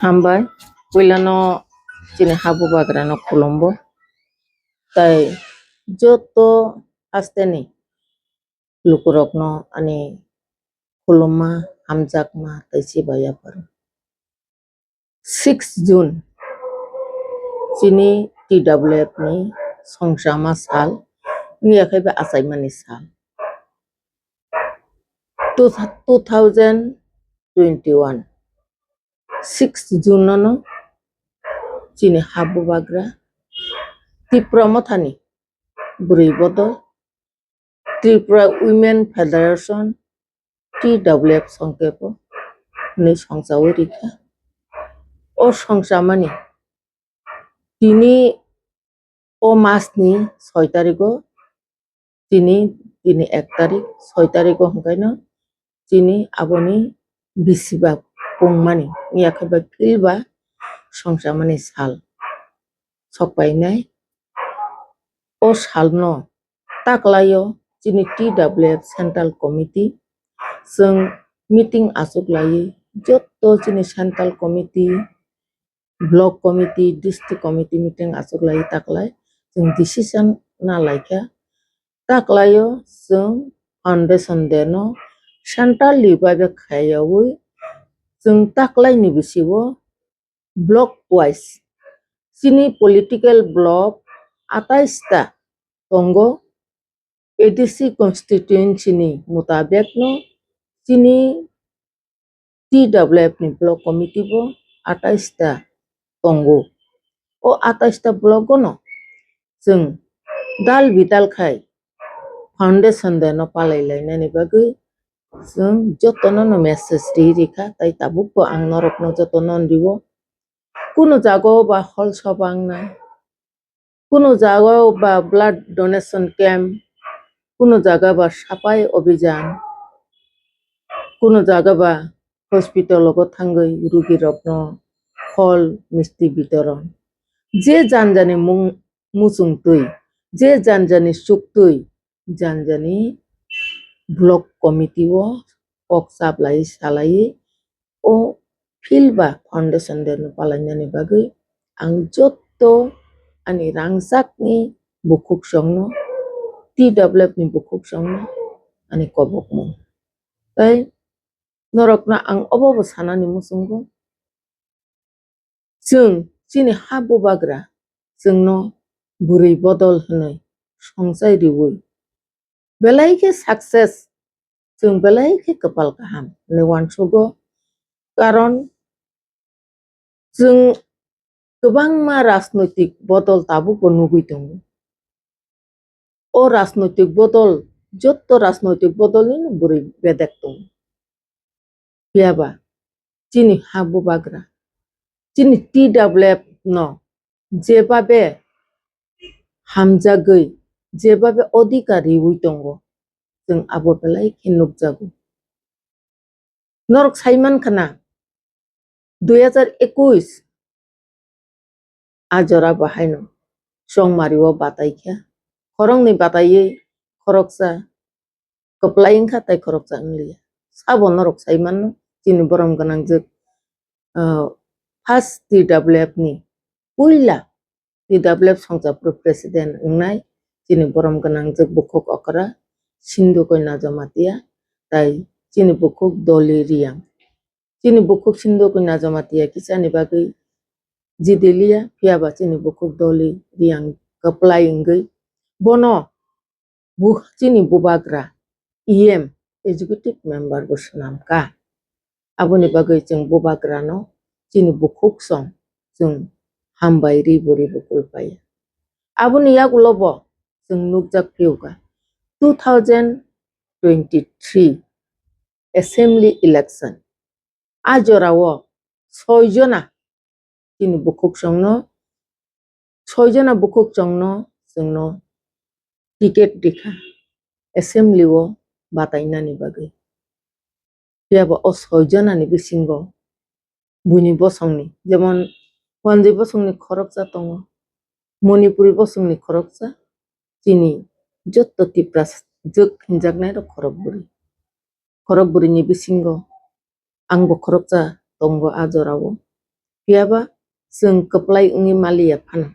Hambai, Wilano Chini Habu Bagrano Colombo, Tai Joto Asteni, Lukurokno, Ani Kuluma, Hamjakma, Taisi Bayaparu. 6 June, Chini TWF ni Songshama Sal, Niakaba Asaimani Sal. 2021, 6 June no, Chini Habu Bagra, Tipromothani, Buribodo, Tripura Women Federation, TWF Songkepo, ni Songsawirika, O Songsamani, Tini O Masni, 6 Tarigo, Tini 1 তারিখ 6 তারিখও হংকাইনো তিনি আবনি বিসিবা পংমানি মিয়াখাবা ফিলবা সংসামানি সাল সকপাইনাই ও সালনো তাকলাयो তিনি TWF central committee जों meeting আসুকলাयो যত তিনি central committee block committee district committee meeting আসুকলাयो তাকলাই जों ডিসিশন না লাইকা taklayo जों फाउंडेशन देनो सेंट्रल लिबाबे खायावै जों ताक्लायनि बिसिबो ब्लक वाइज चिनी पॉलिटिकल ब्लक 28 ता तंगो एडीसी कॉन्स्टिट्यूएंसी नि मुताबिक नो चिनी TWF नि ब्लक कमिटी बो 28 ता तंगो ओ 28 ता ब्लक नो जों दाल बिदाल खाय फाउंडेशन देनो पालायलायनायनि बागै जों जतनो मेसेज रिखा ताई ताबुको आं नरकनो जतनो दिबो कुनो जागायाव बा हल सबांनाय कुनो जागायाव बा ब्लाड डोनेशन कैम्प कुनो जागा बा साफाई अभियान कुनो जागा बा हस्पिटालको थांगै रुगि रत्न फल मिस्टी वितरण जे जानजानि मुसुंतुई जे जानजानि सुक्तुई जानजानि ब्लक कमिटी वो पक्साब लाई सालाई ओ फिलबा फाउंडेशन देनो पालायनायनि बागै आं जत्तो आंनि रांसाकनि बुकुक संनो TWF नि बुकुक संनो आंनि कबकमो ताई नरकना आं अबावबो सानानि मुसुंगो जों चिनि हाबु बाग्रा जोंनो बुरै बदल होनै संसाय रिवै बेलायखे सक्सेस जों बेलायखे कपाल गाहाम नेवानसुगो कारण जों गोबांमा राजनैतिक बदल ताबुको नुगैदों ओ राजनैतिक बदल जत्तो राजनैतिक बदलनि बुरै बेदेक दं बियाबा चिनि हाबु बाग्रा चिनि TWF न जेबाबे हामजागै जेबाबे अधिकारी हुइदंगो जों आबो बेलायखे नुगजागो नरक साइमान खाना 2021 आजरा बाहायनो संमारिव बातायख्या खरंनि बातायै खरकसा कप्लायिंखा ताय खरकसा इंलिया साबो नरक साइमान चिनि बरम गनां जों फार्स्ट TWF नि पुइला TWF संजापुर प्रेसिडेंट इंनाय चिनि बरम गनां जों बुकुक अकरा सिंधु कन्या जमातिया ताई चिनि बुकुक दली रियां चिनि बुकुक सिंधु कन्या जमातिया किसानि बागै जिदेलिया फियाबा चिनि बुकुक दली रियां कप्लायिंगै बोनो चिनि बुबाग्रा EM एग्जीक्यूटिव मेंबर बसनाम का आबोनि बागै जों बुबाग्रानो चिनि बुकुक सं जों हामबाय रिबुरि बुकुल पाया आबोनि यागुलबो जों नुगजाक फिउगा 2023 assembly election आजरावो 6 जना चिनि बुकुक संनो 6 जना बुकुक संनो जोंनो टिकेट दिखा assembly वो बातायनानि बागै बियाबो ओ 6 जनानि बिसिंगो बुनि बसंनि जेमन वनजि बसंनि खरकसा दङ मणिपुरी बसंनि खरकसा चिनि जत्तो तिप्रास जोक हिनजाकनाय र खरकबुरिनि बिसिंगो आंबो खरकसा दंगो आजरावो Piaba sung keplai ungi malia pan.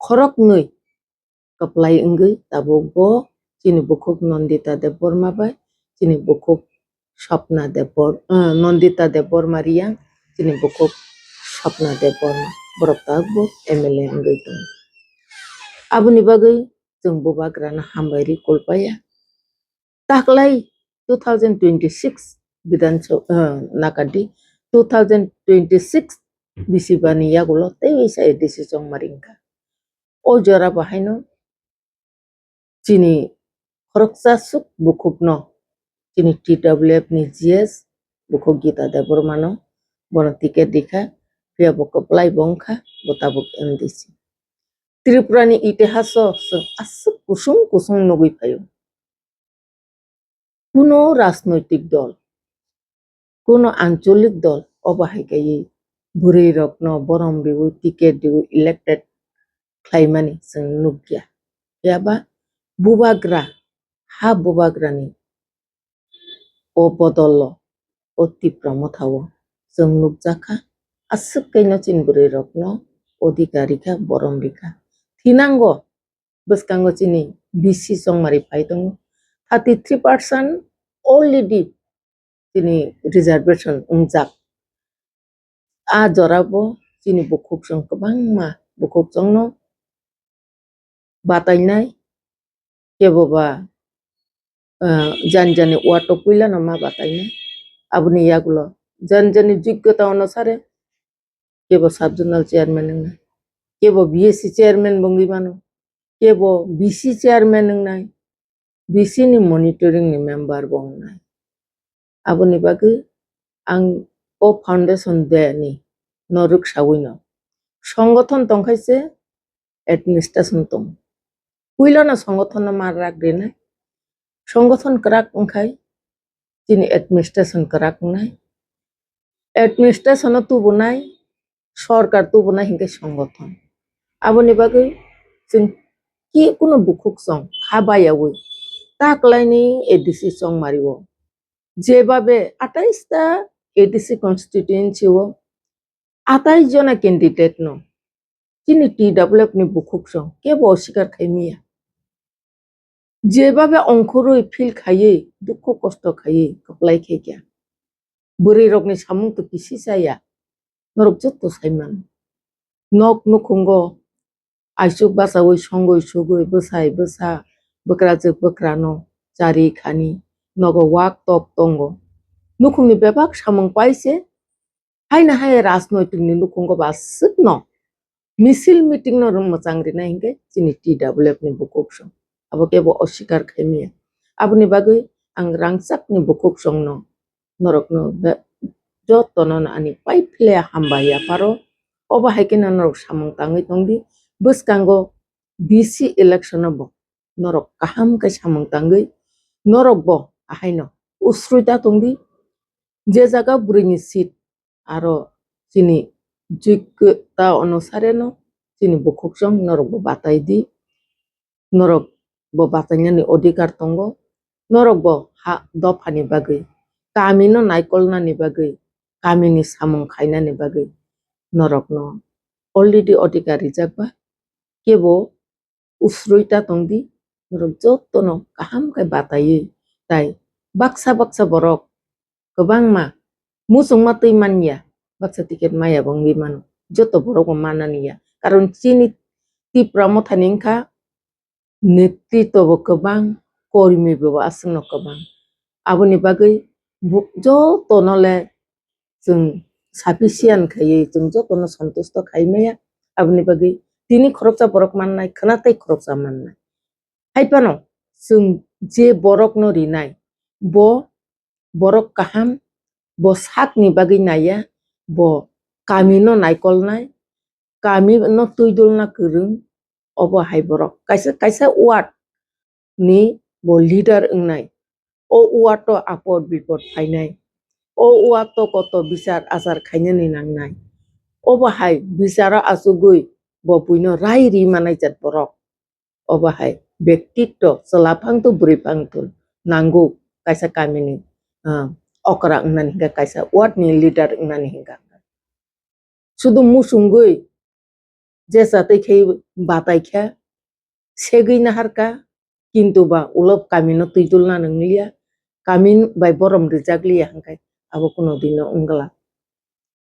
Khorok ngui keplai ungi tabo bo chini bukuk Nondita Debor mabai chini bukuk Swapna Debor Nondita Debor Mariang chini bukuk Swapna Debor borok tabo MLA ungi tung. Aboni bagai jung bubagrana hambairi kolpaya. Taklai 2026 Bidan nakadi 2026 bisibani yagulo tewi saya decision maringka. O jora bahino chini khoroksa suk bukupno chini TWF ni GS bukuk Gita Debor mano bono tiket dikha pia bukuk plai bongkha botabuk MDC. Tripurani itihaso asuk kusung nugui payo. Kuno রাজনৈতিক দল কোনো আঞ্চলিক দল অবাহাইকাयै বুড়ি রত্ন বরম বিবু ticket Dibu elected খাইমানি जों नुगिया याबा बुबाग्रा हा बुबाग्रानि o बदल o tipramo थावो जों नुगजाखा आसुकैनो चिन बुड़ि रत्न अधिकारिखा बरम बिखा थिनांगो बसकांगो चिनि बिसि संमारि फाइदों 33% already chini reservation ungjak a jorabo chini bukuk jong kwbangma bukuk jongno batainai keboba janjani wato puilano ma batainai aboni yagulo janjani যোগ্যতা অনুসারে kebo subjonal chairman nai kebo BSc chairman bongi mano kebo BC chairman nai BC ni monitoring ni member bong nai aboni bagai ang o foundation de ni noruk sawino সংগঠন tongkhaise administration tong puilano সংগঠন mar ragre nai সংগঠন krak ongkhai chini administration krak nai administration tubunai সরকার tubunai hingke সংগঠন aboni bagai जों ki kuno bukuk song khabayawi taklaini ADC song mariwo যেভাবে 28টা ADC constituency o 28 জনা candidate no chini TWF ni bukuk song kebo অস্বীকার খাইমিয়া যেভাবে অংখরই feel খাইয়ে দুঃখ কষ্ট খাইয়ে কপ্লাই খেকিয়া বুড়ি রকনি সামুং তো কিসি চাইয়া নরক যত সাইমান নক নুখুঙ্গ আইসুক বাসাওই সঙ্গই সুগই বসাই বসা বকরাজক বকরানো চারি খানি নগ ওয়াক তপ তঙ্গ নুখুংনি বেবাক সামুং পাইছে হাইনা হাই রাজনৈতিক ni নুখুঙ্গ বাসুক ন মিছিল meeting no mochangri na hingke chini TWF ni bukuk song abo kebo অস্বীকার খাইমিয়া aboni bagai ang rangsak ni bukuk song no norok no jotono ani paiphle hambaya paro oba haikena norok samung tangui tongdi bwskango BC election bo norok kaham kai samung tangui norok bo ahaino usruita tongdi je jaga burini seat aro chini যোগ্যতা অনুসারে no chini bukuk song norok bo batai di norok bo batainani odhikar tongo norok bo ha dophani bagai kami no naikolnani bagai kami ni samung khainani bagai norok no already odhikar rijakba kebo usruita tongdi norok jotono kaham kai bataiye tai baksa borok kwbangma musungma tuimanya baksa tiket maya bongwi mano joto borok bo mananiya karon chini tipramo thaningkha नेतृत्व bo kwbang kormi bo asung no kwbang aboni bagai jotono le जों sufficient khaiye जों jotono santusto khaimaya aboni bagai tini khoroksa borok mannai khanatai khoroksa mannai haipano जों je borok no rinai bo borok kaham bo sakni bagai naya bo kami no naikolnai kami no tuidulna kwrung obo hai borok kaisa ward ni bo leader ungnai o ward to apod bipod phainai o ward to koto bichar achar khainani nangnai obo hai bichara achugui bo puino rai ri manai jat borok obo hai bektitto chelapang to buripang to nango kaisa kamini okra ungnani hingka kaisa ward ni leader ungnani hingka শুধু মুসুঙ্গই যে সাথে খেয়ে বাতাই খা সেগই না হারকা কিন্তু বা উলপ কামিনো তুই তুলনা নংলিয়া kamin by borom rizagli hangkai abo kuno dino ungla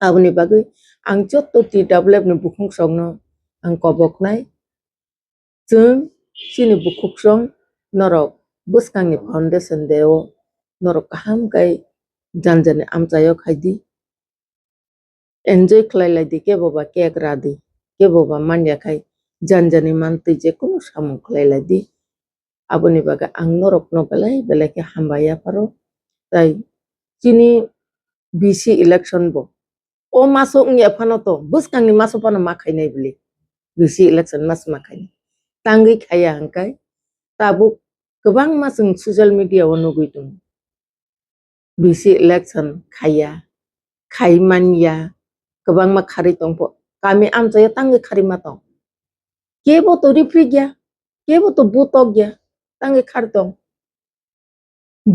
aboni bagui ang chotto ti develop ni bukhung songno ang kobok nai chung sini bukhuk song norok buskang ni foundation deo norok kaham kai janjane amchayo khaidi enjoy khlailai di ke boba cake radi ke boba manya khai janjani manti je kono samung khlailai di aboni baga ang norok no belai belai ke hambaya paro তাই চিনি BC election bo o masuk ngi phano to buskang ni masuk pano makai nai beli bisi election mas makai tangi khaya hangkai tabuk kebang masung social media wono guitung bisi election khaya khaimanya kebang ma khari tongpo kami amjaya tangi khari matong kebo to rifri gya kebo to butok gya tangi khari tong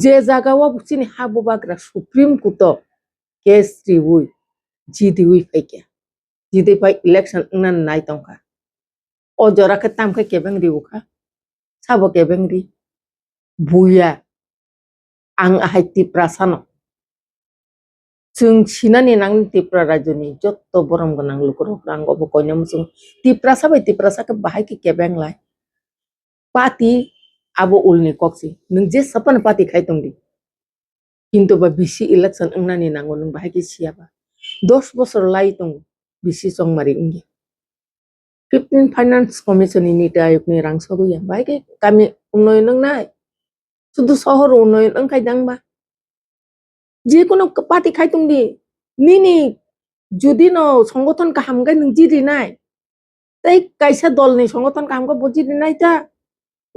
je jaga wa sini habu bagra supreme kuto case riwui jidi wi fake jidi pai election nan nai tongka o jora ke tam ke kebeng ri ukha sabo kebeng ri buya ang ahai tipra sano chung sinani nang tipra rajoni jotto borom ganang lukro rang obo konya musung tipra sa ke bahai ke kebeng lai pati abo ulni koksi nung je sapan pati khai tongdi কিন্তু বা BC election nani nango nung bahai ke siapa 10 বছর লাই tong bisi songmari ingi 15 finance commission ini ayuk ni rang sogo ya baik kami unoy nang nai শুধু শহর উন্নয়ন ang kai dang ba যে কোনো party খাইতুং দি নিনি যদি ন সংগঠন কাহাম গাই নং জিরি নাই তাই কাইসা দল নি সংগঠন কাহাম গা বজিরি নাই তা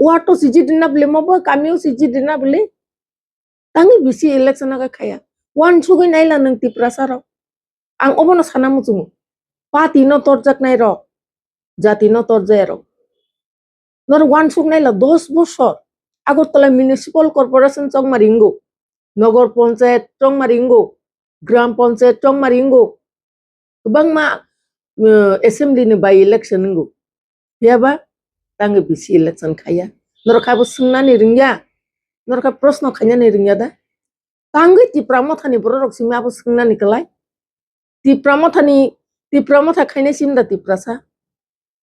ওয়াটো সিজিরি না বলে মব কামিও সিজিরি না বলে tangi bisi election aga khaya wan sugoi naila nang tiprasaro ang obono sanamu jungu pati no torjak nai ro jati no torjay ro nor wan sug naila 10 বছর Agartala municipal corporation চংমারিঙ্গো Nagar panchayat চংমারিঙ্গো gram panchayat চংমারিঙ্গো bangma assembly ni by election ngu yaba tangi bisi election khaya nor khabo sungna ni ringya nor kha proshno khanya ni ringya da tangi ti pramothani borok sima abo sungna ni kalai ti pramotha khaine simda ti prasa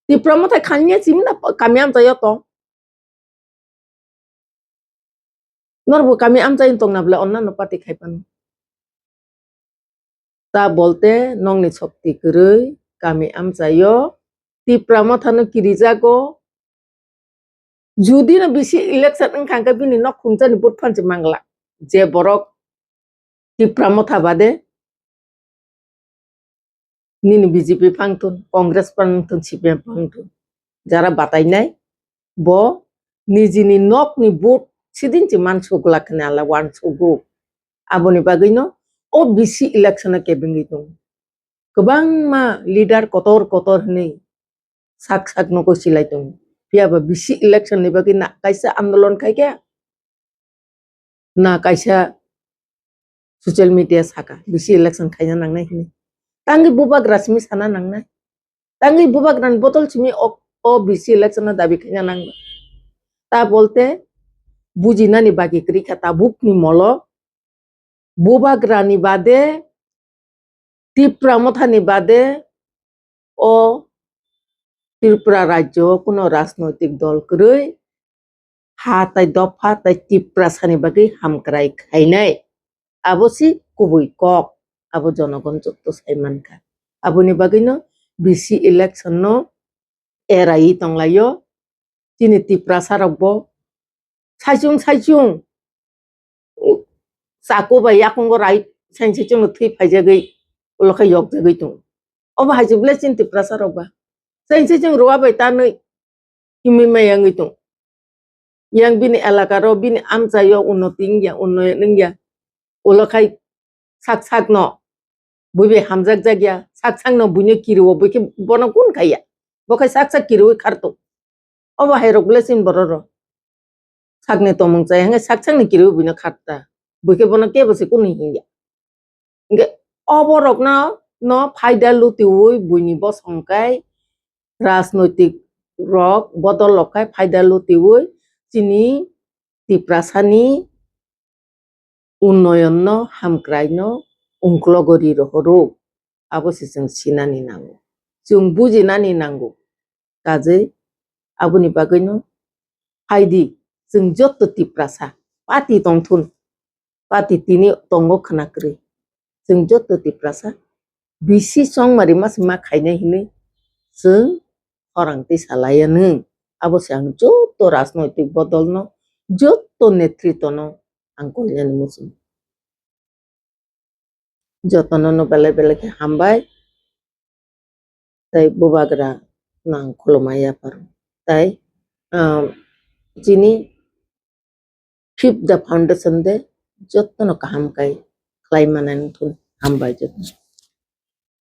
ti pramotha khanya simda kamiam tayo to norbo kami amchain tong na bla onna no pati khaipan ta bolte nongni shokti kurui kami amchayo ti pramothano kirijago judi na bisi election angkangka bini nok khumjani bot phanchi mangla je borok ti pramotha bade nini BJP pangtun Congress pangtun CPM pangtun jara batai nai bo nijini nok ni bot sidin ci man sugla kena ala wan sugu aboni bagino o bisi election ke bengi tung kebang ma leader kotor nei sak no ko silai tung pia ba bisi election ni bagi na kaisa andolon kai kya na kaisa social media saka bisi election khaya nang nai hini tangi bubak rasmi sana nang nai tangi bubak ran botol chimi o bisi election na dabi khaya nang ta bolte bujina ni bagi kri khata buk ni molo bubak rani bade tipramotha ni bade o Tripura রাজ্য কোনো রাজনৈতিক দল করই হাতাই দফা তাই ত্রিপুরা সানি বাকি হামক্রাই খাইনাই আবসি কুবই cock আবো জনগণ যত সাইমানকা আবনি বাগিনো বিসি ইলেকশন নো এরাই তংলাইও তিনি ত্রিপুরা সারকব সাইজুং চাকো বাই আকঙ্গ রাই সাইনসি জং থুই ফাইজাগৈ ওলখাই yok জাগৈ তুং অবা হাইজুবলে চিন Tripura সারকবা sainsi jeng ruwa bai tanoi imi mayang itu yang bini elakaro bini amcayo unoting ya unoyeng ya ulokai sak no buibe hamjak jagya sak no bunyo kiriwo buike bono kun kaya bokai sak kiriwo kharto oba hairok blesin bororo sakne tomong chay hanga sak ni kiriwo bunyo khatta buike bono ke bose kun hingya nge oborok na no ফাইদালু তিউই বুইনিব সংকাই রাজনৈতিক rock বদল লখাই ফাইদালু তিউই চিনি তিপ্রাসানি উন্নয়ন no হামক্রাই no উংক্লগরি রহরো আবসি जों सिनानि नांगौ जों बुजिनानि नांगौ काजै आबुनि बागैनो हायदि जों जत्त तिप्रासा पाति तंथुन पाति तिनि तंगो खनाक्रि जों जत्त तिप्रासा बिसि संमारि मास मा खायनाय हिनै जों हरांति सालायानो आबसि आं जत्त राजनैतिक बदलनो जत्त नेतृत्वनो आं कल्यानि मुसुम जतननो बेले बेले हामबाय তাই বোবাগরা নাং খলমাইয়া পারো তাই যিনি ফিফ দ্য ফাউন্ডেশন দে যত্ন কাহামকাই ক্লাইমানান থুন হামবাই যত্ন